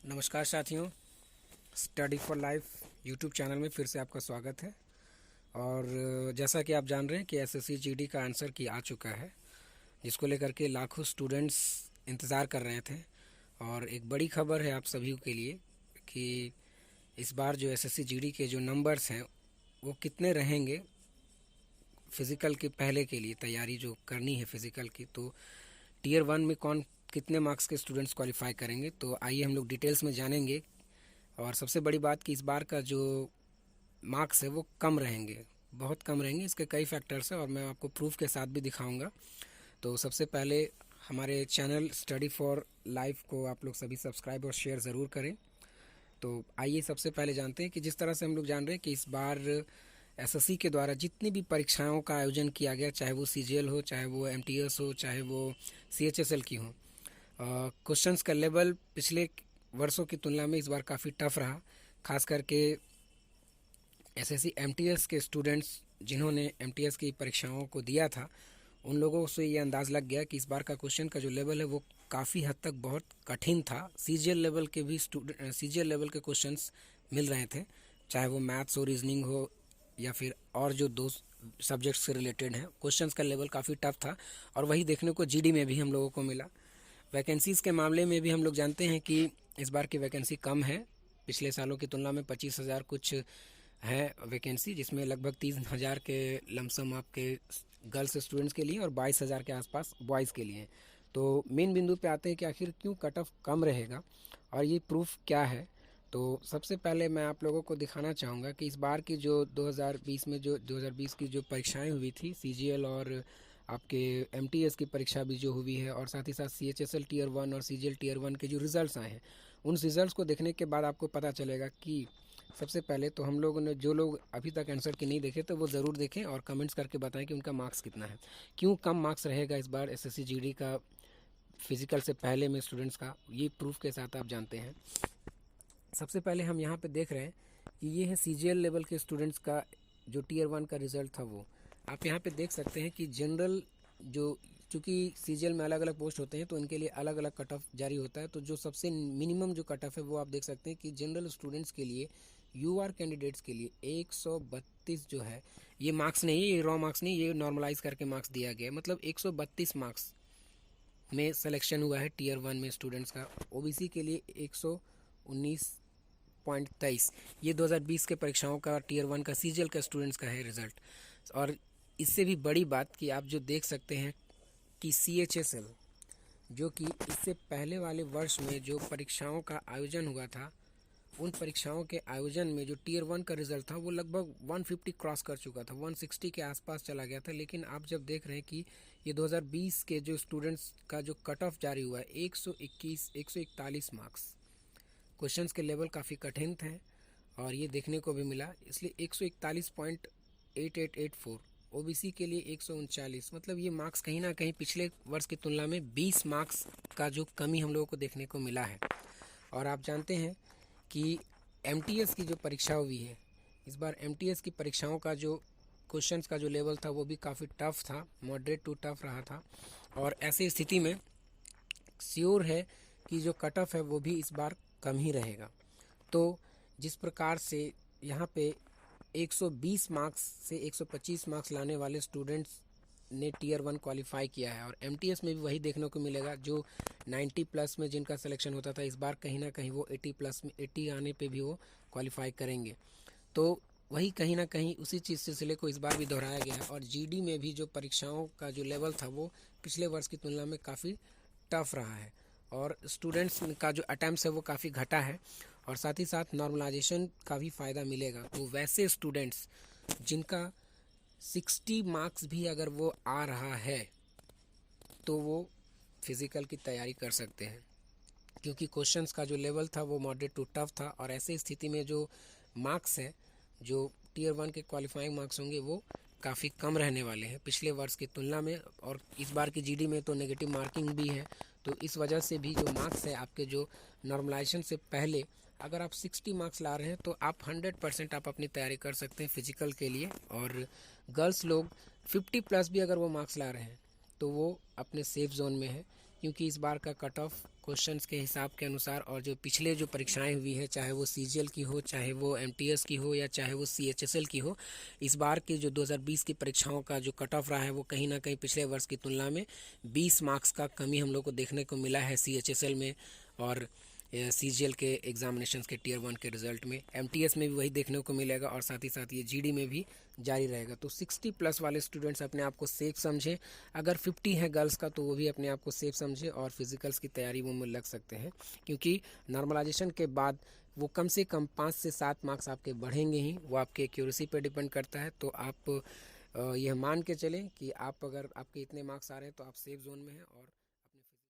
नमस्कार साथियों, study for life YouTube channel में फिर से आपका स्वागत है। और जैसा कि आप जान रहे हैं कि एसएससी जीडी का आंसर की आ चुका है, जिसको लेकर के लाखों स्टूडेंट्स इंतज़ार कर रहे थे। और एक बड़ी खबर है आप सभी के लिए कि इस बार जो एसएससी जीडी के जो नंबर्स हैं वो कितने रहेंगे फ़िज़िकल के पहले के लिए तैयारी जो करनी है फ़िज़िकल की। तो टीयर 1 में कौन कितने मार्क्स के स्टूडेंट्स क्वालिफाई करेंगे, तो आइए हम लोग डिटेल्स में जानेंगे। और सबसे बड़ी बात कि इस बार का जो मार्क्स है वो कम रहेंगे, बहुत कम रहेंगे। इसके कई फैक्टर्स हैं और मैं आपको प्रूफ के साथ भी दिखाऊंगा। तो सबसे पहले हमारे चैनल स्टडी फॉर लाइफ को आप लोग सभी सब्सक्राइब और शेयर ज़रूर करें। तो आइए सबसे पहले जानते हैं कि जिस तरह से हम लोग जान रहे हैं कि इस बार एसएससी के द्वारा जितनी भी परीक्षाओं का आयोजन किया गया, चाहे वो सीजीएल हो, चाहे वो एमटीएस हो, चाहे वो सीएचएसएल की हो, क्वेश्चंस का लेवल पिछले वर्षों की तुलना में इस बार काफ़ी टफ रहा। खास करके एसएससी एमटीएस के स्टूडेंट्स जिन्होंने एमटीएस की परीक्षाओं को दिया था, उन लोगों से ये अंदाज़ लग गया कि इस बार का क्वेश्चन का जो लेवल है वो काफ़ी हद तक बहुत कठिन था। सीजीएल लेवल के भी सीजीएल लेवल के क्वेश्चंस मिल रहे थे, चाहे वो मैथ्स हो, रीजनिंग हो, या फिर और जो दो सब्जेक्ट्स से रिलेटेड हैं। क्वेश्चंस का लेवल काफ़ी टफ था और वही देखने को जीडी में भी हम लोगों को मिला। वैकेंसीज़ के मामले में भी हम लोग जानते हैं कि इस बार की वैकेंसी कम है। पिछले सालों की तुलना में 25,000 कुछ है वैकेंसी, जिसमें लगभग 3,000 के लमसम आपके गर्ल्स स्टूडेंट्स के लिए और 22,000 के आसपास बॉयज़ के लिए। तो मेन बिंदु पे आते हैं कि आखिर क्यों कट ऑफ कम रहेगा और ये प्रूफ क्या है। तो सबसे पहले मैं आप लोगों को दिखाना चाहूँगा कि इस बार की जो 2020 की जो परीक्षाएं हुई थी, सीजीएल और आपके एमटीएस की परीक्षा भी जो हुई है, और साथ ही साथ सीएचएसएल टीयर 1 और सीजीएल टीयर 1 के जो रिज़ल्ट्स आए हैं, उन रिज़ल्ट्स को देखने के बाद आपको पता चलेगा कि सबसे पहले तो हम लोगों ने, जो लोग अभी तक आंसर की नहीं देखे तो वो ज़रूर देखें और कमेंट्स करके बताएं कि उनका मार्क्स कितना है, क्यों कम मार्क्स रहेगा इस बार एसएससी जीडी का फिज़िकल से पहले में स्टूडेंट्स का। ये प्रूफ के साथ आप जानते हैं। सबसे पहले हम यहाँ पे देख रहे हैं कि ये है सीजीएल लेवल के स्टूडेंट्स का जो टीयर 1 का रिज़ल्ट था। वो आप यहाँ पे देख सकते हैं कि जनरल जो, चूँकि सीजीएल में अलग अलग पोस्ट होते हैं तो इनके लिए अलग अलग कट ऑफ जारी होता है। तो जो सबसे मिनिमम जो कट ऑफ है वो आप देख सकते हैं कि जनरल स्टूडेंट्स के लिए, यूआर कैंडिडेट्स के लिए 132 जो है, ये मार्क्स नहीं है, ये रॉ मार्क्स नहीं, ये नॉर्मलाइज करके मार्क्स दिया गया है। मतलब 132 मार्क्स में सिलेक्शन हुआ है टीयर 1 में स्टूडेंट्स का। ओबीसी के लिए 119.23, ये 2020 के परीक्षाओं का टीयर 1 का सीजीएल का स्टूडेंट्स का है रिज़ल्ट। और इससे भी बड़ी बात कि आप जो देख सकते हैं कि सीएचएसएल, जो कि इससे पहले वाले वर्ष में जो परीक्षाओं का आयोजन हुआ था, उन परीक्षाओं के आयोजन में जो टीयर 1 का रिज़ल्ट था वो लगभग 150 क्रॉस कर चुका था, 160 के आसपास चला गया था। लेकिन आप जब देख रहे हैं कि ये 2020 के जो स्टूडेंट्स का जो कट ऑफ जारी हुआ है 141 मार्क्स, क्वेश्चंस के लेवल काफ़ी कठिन थे और ये देखने को भी मिला। इसलिए 141.8884, ओबीसी के लिए 139, मतलब ये मार्क्स कहीं ना कहीं पिछले वर्ष की तुलना में 20 मार्क्स का जो कमी हम लोगों को देखने को मिला है। और आप जानते हैं कि एमटीएस की जो परीक्षा हुई है, इस बार एमटीएस की परीक्षाओं का जो क्वेश्चंस का जो लेवल था वो भी काफ़ी टफ था, मॉडरेट टू टफ रहा था। और ऐसी स्थिति में श्योर है कि जो कट ऑफ है वो भी इस बार कम ही रहेगा। तो जिस प्रकार से यहाँ पे 120 मार्क्स से 125 मार्क्स लाने वाले स्टूडेंट्स ने टीयर 1 क्वालिफाई किया है, और एमटीएस में भी वही देखने को मिलेगा। जो 90 प्लस में जिनका सिलेक्शन होता था, इस बार कहीं ना कहीं वो 80 प्लस में, 80 आने पे भी वो क्वालिफाई करेंगे। तो वही कहीं ना कहीं उसी चीज़ सिलसिले को इस बार भी दोहराया गया है। और जीडी में भी जो परीक्षाओं का जो लेवल था वो पिछले वर्ष की तुलना में काफ़ी टफ रहा है और स्टूडेंट्स का जो अटैम्प्ट्स है वो काफ़ी घटा है, और साथ ही साथ नॉर्मलाइजेशन का भी फ़ायदा मिलेगा। तो वैसे स्टूडेंट्स जिनका 60 मार्क्स भी अगर वो आ रहा है तो वो फिज़िकल की तैयारी कर सकते हैं, क्योंकि क्वेश्चंस का जो लेवल था वो मॉडरेट टू टफ था। और ऐसे स्थिति में जो मार्क्स है, जो टीयर 1 के क्वालिफाइंग मार्क्स होंगे वो काफ़ी कम रहने वाले हैं पिछले वर्ष की तुलना में। और इस बार की जीडी में तो नेगेटिव मार्किंग भी है, तो इस वजह से भी जो मार्क्स है आपके जो नॉर्मलाइजेशन से पहले, अगर आप 60 मार्क्स ला रहे हैं तो आप 100% आप अपनी तैयारी कर सकते हैं फिजिकल के लिए। और गर्ल्स लोग 50 प्लस भी अगर वो मार्क्स ला रहे हैं तो वो अपने सेफ जोन में है, क्योंकि इस बार का कट ऑफ क्वेश्चंस के हिसाब के अनुसार और जो पिछले जो परीक्षाएं हुई है, चाहे वो सीजीएल की हो, चाहे वो एमटीएस की हो, या चाहे वो सीएचएसएल की हो, इस बार की जो 2020 की परीक्षाओं का जो कट ऑफ रहा है वो कहीं ना कहीं पिछले वर्ष की तुलना में 20 मार्क्स का कमी हम लोग को देखने को मिला है सीएचएसएल में और सीजीएल के एग्जामिनेशंस के टीयर 1 के रिज़ल्ट में। एमटीएस में भी वही देखने को मिलेगा और साथ ही साथ ये जीडी में भी जारी रहेगा। तो 60+ वाले स्टूडेंट्स अपने आप को सेफ समझें। अगर 50 है गर्ल्स का तो वो भी अपने आप को सेफ समझें और फिज़िकल्स की तैयारी वो में लग सकते हैं, क्योंकि नॉर्मलाइजेशन के बाद वो कम से कम 5 से 7 मार्क्स आपके बढ़ेंगे ही। वो आपके एक्यूरेसी पे डिपेंड करता है। तो आप यह मान के चलें कि आप अगर आपके इतने मार्क्स आ रहे हैं तो आप सेफ जोन में हैं और